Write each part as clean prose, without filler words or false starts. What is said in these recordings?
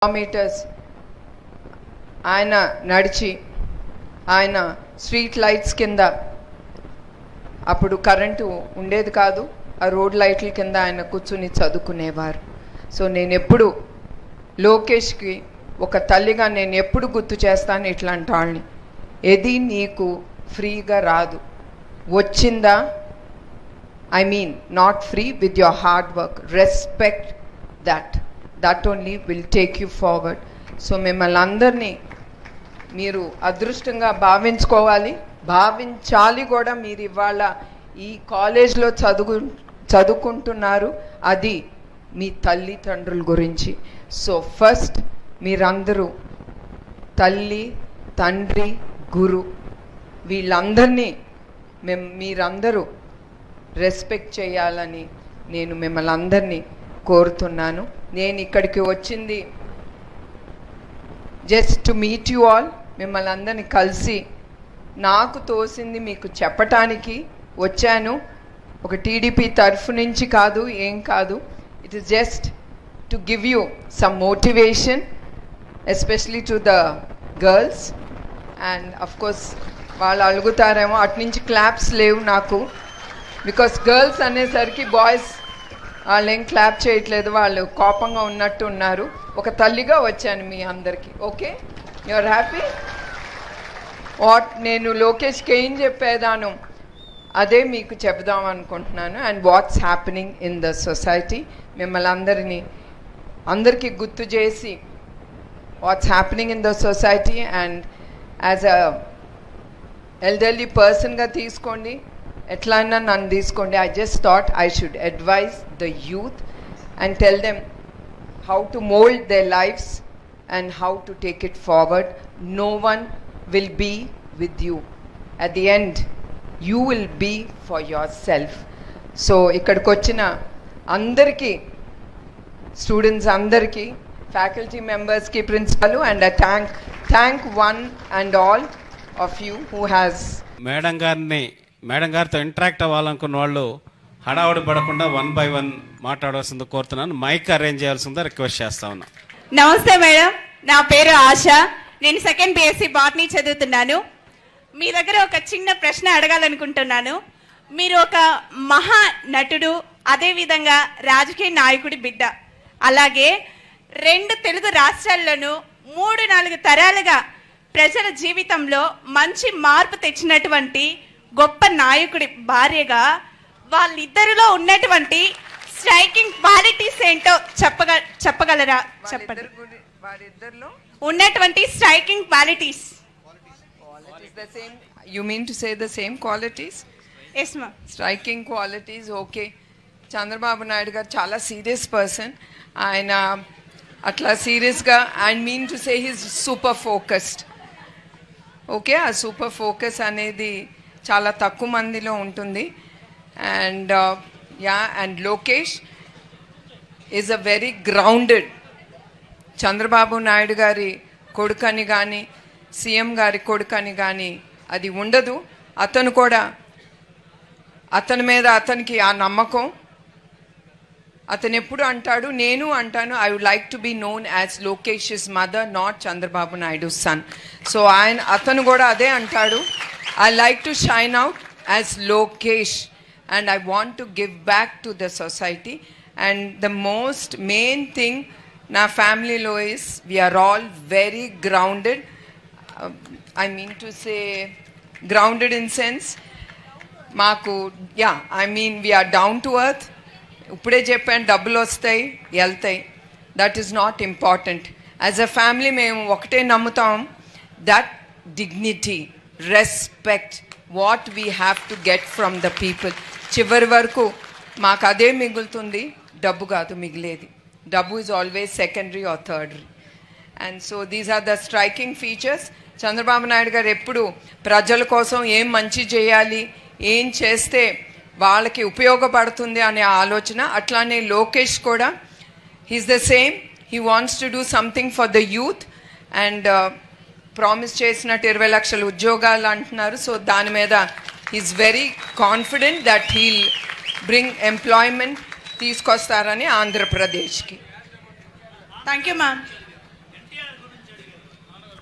Kilometres ఆయన నడిచి ఆయన స్ట్రీట్ లైట్స్ కింద అప్పుడు కరెంటు ఉండేది కాదు, ఆ రోడ్ లైట్ల కింద ఆయన కూర్చుని చదువుకునేవారు. సో నేను ఎప్పుడు లోకేష్కి ఒక తల్లిగా నేను ఎప్పుడు గుర్తు చేస్తాను ఇట్లాంటి వాళ్ళని. ఏది నీకు ఫ్రీగా రాదు, వచ్చిందా I mean not free, with your hard work, respect that only will take you forward. So మిమ్మల్ని అందరినీ మీరు అదృష్టంగా భావించాలి కూడా. మీరు ఇవాళ ఈ కాలేజ్లో చదువుకుంటున్నారు, అది మీ తల్లిదండ్రుల గురించి. సో ఫస్ట్ మీరందరూ తల్లి, తండ్రి, గురు వీళ్ళందరినీ మీరందరూ రెస్పెక్ట్ చేయాలని నేను మిమ్మల్ని అందరినీ కోరుతున్నాను. నేను ఇక్కడికి వచ్చింది just to meet you all, మిమ్మల్ని అందరినీ కలిసి నాకు తోసింది మీకు చెప్పటానికి వచ్చాను. ఒక టీడీపీ తరఫు నుంచి కాదు, ఏం కాదు. It is just to give you some motivation, especially to the girls. And of course వాళ్ళు అలుగుతారేమో, అట్నుంచి క్లాప్స్ లేవు నాకు, బికాస్ గర్ల్స్ అనేసరికి బాయ్స్ వాళ్ళు ఏం క్లాప్ చేయట్లేదు, వాళ్ళు కోపంగా ఉన్నట్టు ఉన్నారు. ఒక తల్లిగా వచ్చాను మీ అందరికీ. Okay, you are happy? నేను లోకేష్కి ఏం చెప్పేదాను అదే మీకు చెప్దాం అనుకుంటున్నాను. And what's happening in the society, మిమ్మల్ని అందరికీ గుర్తు చేసి what's happening in the society. And as a elderly పర్సన్గా తీసుకోండి, ఎట్లయినా నన్ను తీసుకోండి. I just thought I should advise the youth and tell them how to mold their lives and how to take it forward. No one will be with you. At the end, you will be for yourself. So ikkadiki vachina andarki students, andarki faculty members ki, principal, and I thank one and all of you who has madam గారితో interact అవ్వాలనుకున్న వాళ్ళు హడావుడి పడకుండా 1 by 1 మాట్లాడవలసింది కోరుతున్నాను. Mic arrange చేయాల్సిందో request చేస్తా ఉన్నా. నమస్తే madam, నా పేరు ఆశ, నేను సెకండ్ BSc బాటనీ చదువుతున్నాను. మీ దగ్గర ఒక చిన్న ప్రశ్న అడగాలనుకుంటున్నాను. మీరు ఒక మహా నటుడు, అదేవిధంగా రాజకీయ నాయకుడి బిడ్డ, అలాగే 2 తెలుగు రాష్ట్రాల్లోనూ 3-4 తరాలుగా ప్రజల జీవితంలో మంచి మార్పు తెచ్చినటువంటి గొప్ప నాయకుడి భార్యగా వాళ్ళిద్దరిలో ఉన్నటువంటి స్ట్రైకింగ్ క్వాలిటీస్ ఏంటో చెప్పగలరా? చెప్పండి. ఉన్నటువంటి striking qualities. You mean to say the same qualities? Yes ma'am. Striking qualities, okay. Chandrababu Naidu గారు చాలా సీరియస్ పర్సన్. ఆయన అట్లా సీరియస్గా, I mean to say he's super focused. Okay, ఆ సూపర్ ఫోకస్ అనేది చాలా తక్కువ మందిలో ఉంటుంది. And and Lokesh is a very grounded. Chandrababu Naidu గారి కొడుకని కానీ, సీఎం గారి కొడుకని కానీ అది ఉండదు. అతను కూడా అతని మీద అతనికి ఆ నమ్మకం. అతను ఎప్పుడు అంటాడు, నేను అంటాను, I would like to be known as Lokesh's mother, not Chandrababu Naidu son. So అతను కూడా అదే అంటాడు, I like to shine out as Lokesh and I want to give back to the society. And the most main thing na family lo is we are all very grounded. I mean to say grounded in sense maaku, yeah, I mean we are down to earth. Uppude cheppanu double vastayi eltayi, that is not important. As a family mem okate nammutam, that dignity, respect, what we have to get from the people. చివరి వరకు మాకు అదే మిగులుతుంది, డబ్బు కాదు మిగిలేది. డబ్బు is always secondary or tertiary. And so these are the striking features. Chandrababu Naidu గారు ఎప్పుడు ప్రజల కోసం ఏం మంచి చేయాలి, ఏం చేస్తే వాళ్ళకి ఉపయోగపడుతుంది అనే ఆలోచన. అట్లానే లోకేష్ కూడా he's the same. He wants to do something for the youth. And promise చేసినట్టు 20 లక్షల ఉద్యోగాలు అంటున్నారు. సో దాని మీద he's very confident that he'll bring employment తీసుకొస్తారని ఆంధ్రప్రదేశ్కి. Thank you ma'am.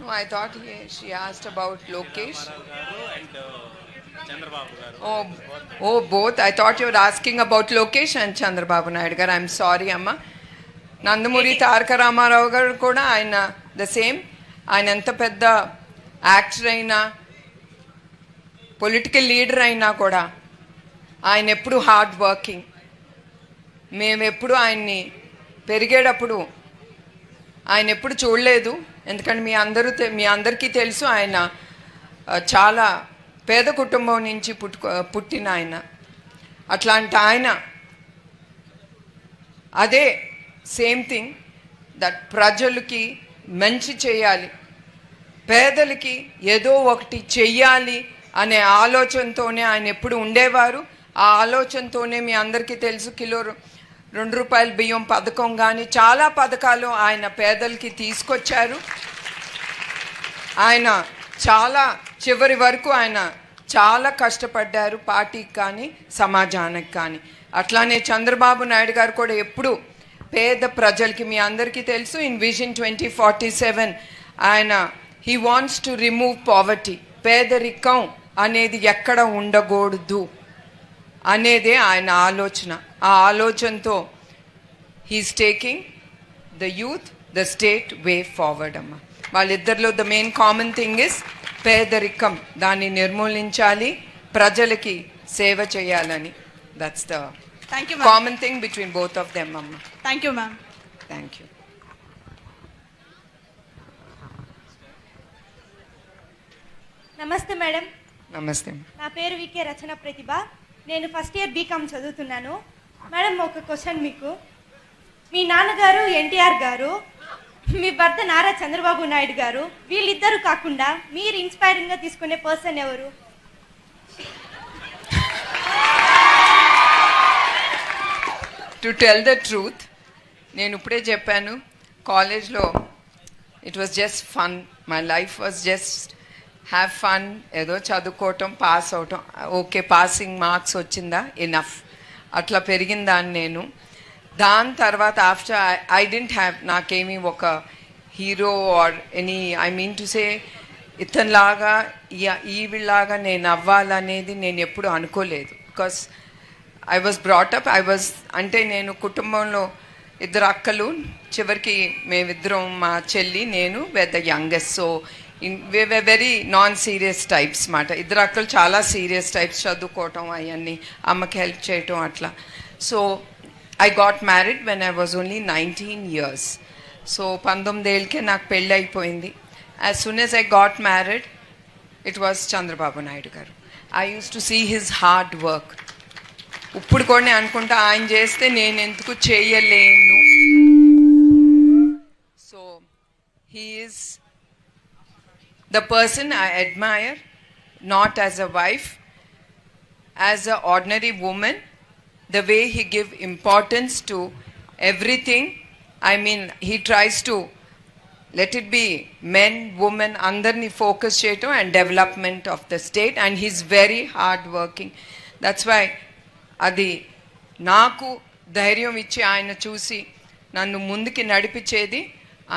No, I thought she asked about Lokesh. Chandrababu గారు Oh, both. I thought you were asking about Lokesh and Chandrababu Naidu garu. I'm sorry, Amma. Nandamuri Taraka Ramarao గారు కూడా ఆయన the same. ఆయన ఎంత పెద్ద actor అయినా political leader అయినా కూడా ఆయన ఎప్పుడు హార్డ్ వర్కింగ్. మేము ఎప్పుడు ఆయన్ని పెరిగేటప్పుడు ఆయన ఎప్పుడు చూడలేదు. ఎందుకంటే మీ అందరికీ తెలుసు ఆయన చాలా పేద కుటుంబం నుంచి పుట్టిన ఆయన. అట్లాంటి ఆయన అదే సేమ్ థింగ్ దట్ ప్రజలకి మంచి చేయాలి, పేదలకి ఏదో ఒకటి చెయ్యాలి అనే ఆలోచనతోనే ఆయన ఎప్పుడు ఉండేవారు. ఆ ఆలోచనతోనే మీ అందరికీ తెలుసు కిలో 2 రూపాయల బియ్యం పథకం కానీ చాలా పథకాలు ఆయన పేదలకి తీసుకొచ్చారు. ఆయన చాలా చివరి వరకు ఆయన చాలా కష్టపడ్డారు పార్టీకి కానీ సమాజానికి కానీ. అట్లానే చంద్రబాబు నాయుడు గారు కూడా ఎప్పుడు పేద ప్రజలకి మీ అందరికీ తెలుసు ఇన్ విజన్ 2047 ఆయన he wants to remove poverty. పేదరికం అనేది ఎక్కడ ఉండకూడదు అనేదే ఆయన ఆలోచన. ఆ ఆలోచనతో he's taking the youth the state way forward. అమ్మ వాళ్ళిద్దరిలో the main common thing is పేదరికం, దాన్ని నిర్మూలించాలి, ప్రజలకి సేవ చేయాలని. That's the thank you common thing between both of them. అమ్మ thank you ma'am. Thank you. నమస్తే మేడం. నమస్తే. నా పేరు వికే రచన ప్రతిభ. నేను ఫస్ట్ ఇయర్ బీకామ్ చదువుతున్నాను. మేడం ఒక క్వశ్చన్ మీకు. మీ నాన్నగారు ఎన్టీఆర్ గారు, మీ భర్త నారా చంద్రబాబు నాయుడు గారు, వీళ్ళిద్దరు కాకుండా మీరు ఇన్స్పైరింగ్గా తీసుకునే పర్సన్ ఎవరు? టు టెల్ ద ట్రూత్, నేను ఇప్పుడే చెప్పాను కాలేజ్లో it was just fun. My life was just have fun. ఏదో చదువుకోవటం, పాస్ అవటం, ఓకే పాసింగ్ మార్క్స్ వచ్చిందా ఎనఫ్, అట్లా పెరిగిందాన్ని నేను. దాని తర్వాత ఆఫ్టర్ ఐ డెంట్ హ్యావ్, నాకేమీ ఒక hero or any I mean to say ఇతనిలాగా ఈవిలాగా నేను అవ్వాలనేది నేను ఎప్పుడు అనుకోలేదు. బికాస్ ఐ వాజ్ బ్రాటప్, అంటే నేను కుటుంబంలో 2 అక్కలు, చివరికి మేమిద్దరం, మా చెల్లి నేను the youngest. So very non serious types మాట. 2 అక్కలు చాలా సీరియస్ టైప్స్, చదువుకోవటం అవన్నీ, అమ్మకి హెల్ప్ చేయటం అట్లా. So I got married when I was only 19 years. So 19 ఏళ్ళకే నాకు పెళ్ళి అయిపోయింది. As soon as I got married, it was Chandrababu Naidu garu. I used to see his hard work. ఇప్పుడు కూడా నేను అనుకుంటా ఆయన చేస్తే నేను ఎందుకు చేయలేను. So he is the person I admire, not as a wife, as an ordinary woman. The way he give importance to everything. I mean, he tries to let it be men, women, andarni focus cheyatam and development of the state, and he's very hard working. That's why adi naaku ధైర్యం ఇచ్చి ఆయన చూసి నన్ను ముందుకి నడిపించేది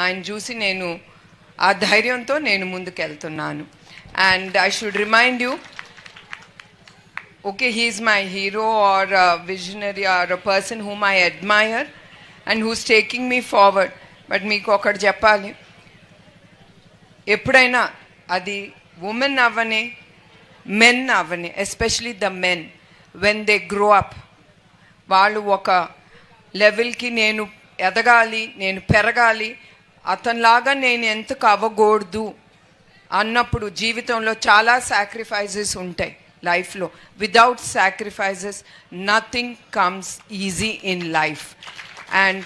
ఆయన చూసి నేను ఆ ధైర్యంతో నేను ముందుకు వెళ్తున్నాను. And I should remind you, okay, he is my hero or a visionary or a person whom I admire and who's taking me forward. But మీకు ఒకటి చెప్పాలి, ఎప్పుడైనా అది ఉమెన్ అవ్వని, మెన్ అవ్వని, especially the men, when they grow up, వాళ్ళు ఒక లెవెల్కి నేను ఎదగాలి, నేను పెరగాలి, అతనిలాగా నేను ఎందుకు అవ్వకూడదు అన్నప్పుడు జీవితంలో చాలా సాక్రిఫైజెస్ ఉంటాయి లైఫ్లో. Without sacrifices nothing comes easy in life. And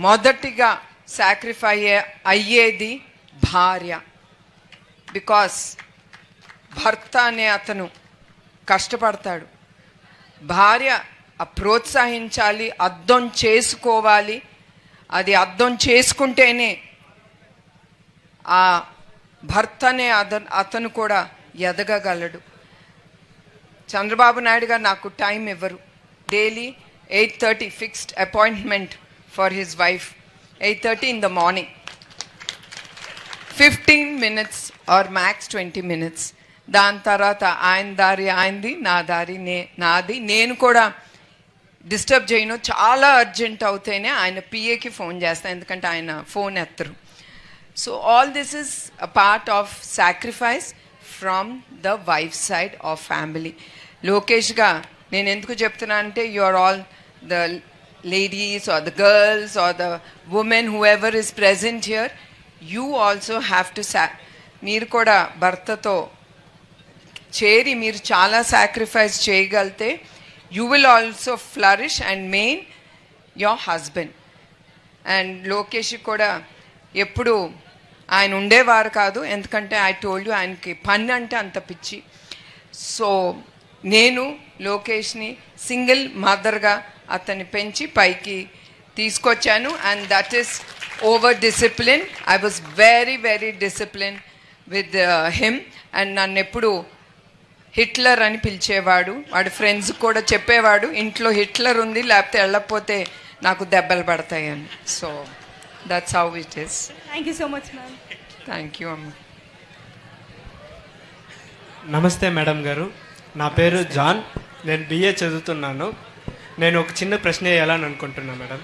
మొదటిగా సాక్రిఫై అయ్యేది భార్య. బికాస్ భర్త అనే అతను కష్టపడతాడు, భార్య ప్రోత్సహించాలి, అర్థం చేసుకోవాలి. అది అర్థం చేసుకుంటేనే ఆ భర్త అనే అతను కూడా ఎదగగలడు. చంద్రబాబు నాయుడు గారు నాకు టైం ఇవ్వరు. Daily 8:30 fixed appointment for his wife, 8:30 in the morning. 15 minutes or max 20 minutes. దాని తర్వాత ఆయన దారి ఆయనది, నా దారి నాది. నేను కూడా డిస్టర్బ్ చేయను, చాలా అర్జెంట్ అవుతేనే ఆయన పిఏకి ఫోన్ చేస్తాను, ఎందుకంటే ఆయన ఫోన్ ఎత్తరు. So all this is a part of sacrifice from the wife side of family. లోకేష్గా నేను ఎందుకు చెప్తున్నా అంటే you are all the ladies or the girls or the women, whoever is present here, you also have to మీరు కూడా భర్తతో చేరి మీరు చాలా సాక్రిఫైస్ చేయగలితే you will also flourish and main your husband. And Lokesh కూడా ఎప్పుడు ఆయన ఉండేవారు కాదు, ఎందుకంటే ఐ టోల్డ్ యూ ఆయనకి పని అంటే అంత పిచ్చి. సో నేను లోకేష్ని సింగిల్ మదర్గా అతన్ని పెంచి పైకి తీసుకొచ్చాను. And that is over discipline. I was very very discipline with him. And నన్ను ఎప్పుడు హిట్లర్ అని పిలిచేవాడు. వాడి ఫ్రెండ్స్ కూడా చెప్పేవాడు, ఇంట్లో హిట్లర్ ఉంది, లేకపోతే వెళ్ళకపోతే నాకు దెబ్బలు పడతాయని. So that's how it is. Thank you so much ma'am. Thank you అమ్మ. నమస్తే మేడం గారు, నా పేరు జాన్, నేను బిఏ చదువుతున్నాను. నేను ఒక చిన్న ప్రశ్న వేయాలని అనుకుంటున్నాను మేడం.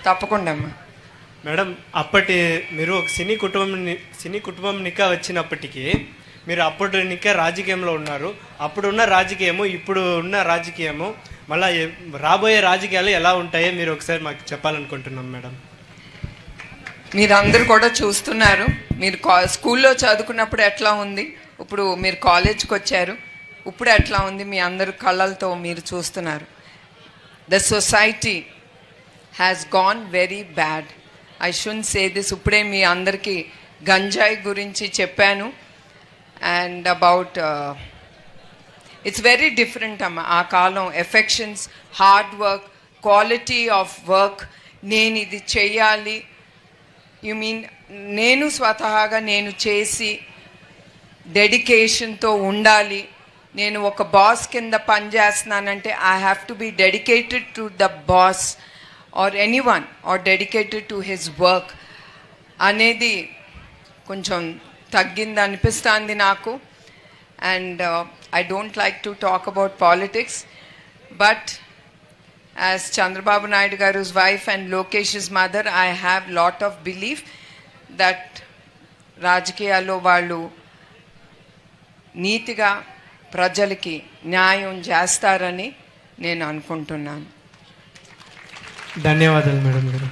తప్పకుండా అమ్మ. మేడం, అప్పటి మీరు ఒక సినీ కుటుంబం నికా వచ్చినప్పటికీ మీరు అప్పుడు నికా రాజకీయంలో ఉన్నారు. అప్పుడున్న రాజకీయము ఇప్పుడు ఉన్న రాజకీయము మళ్ళీ రాబోయే రాజకీయాలు ఎలా ఉంటాయో మీరు ఒకసారి మాకు చెప్పాలనుకుంటున్నాం మేడం. మీరందరూ కూడా చూస్తున్నారు, మీరు స్కూల్లో చదువుకున్నప్పుడు ఎట్లా ఉంది, ఇప్పుడు మీరు కాలేజ్కి వచ్చారు, ఇప్పుడు ఎట్లా ఉంది, మీ అందరు కళ్ళలతో మీరు చూస్తున్నారు. The society has gone very bad. I should say this. ఇప్పుడే మీ అందరికీ గంజాయి గురించి చెప్పాను. And about it's very different అమ్మ. ఆ కాలం affections, hard work, quality of work, నేను ఇది చెయ్యాలి, యు మీన్ నేను స్వతహాగా నేను చేసి డెడికేషన్తో ఉండాలి. నేను ఒక బాస్ కింద పనిచేస్తున్నానంటే I have to be dedicated to the boss or anyone or dedicated to his work అనేది కొంచెం తగ్గింది అనిపిస్తుంది నాకు. And I don't like to talk about politics, but as Chandrababu Naidu గారు's wife and Lokesh's mother, I have lot of belief that రాజకీయాల్లో వాళ్ళు నీతిగా ప్రజలకి న్యాయం చేస్తారని నేను అనుకుంటున్నాను. ధన్యవాదాలు మేడం గారు.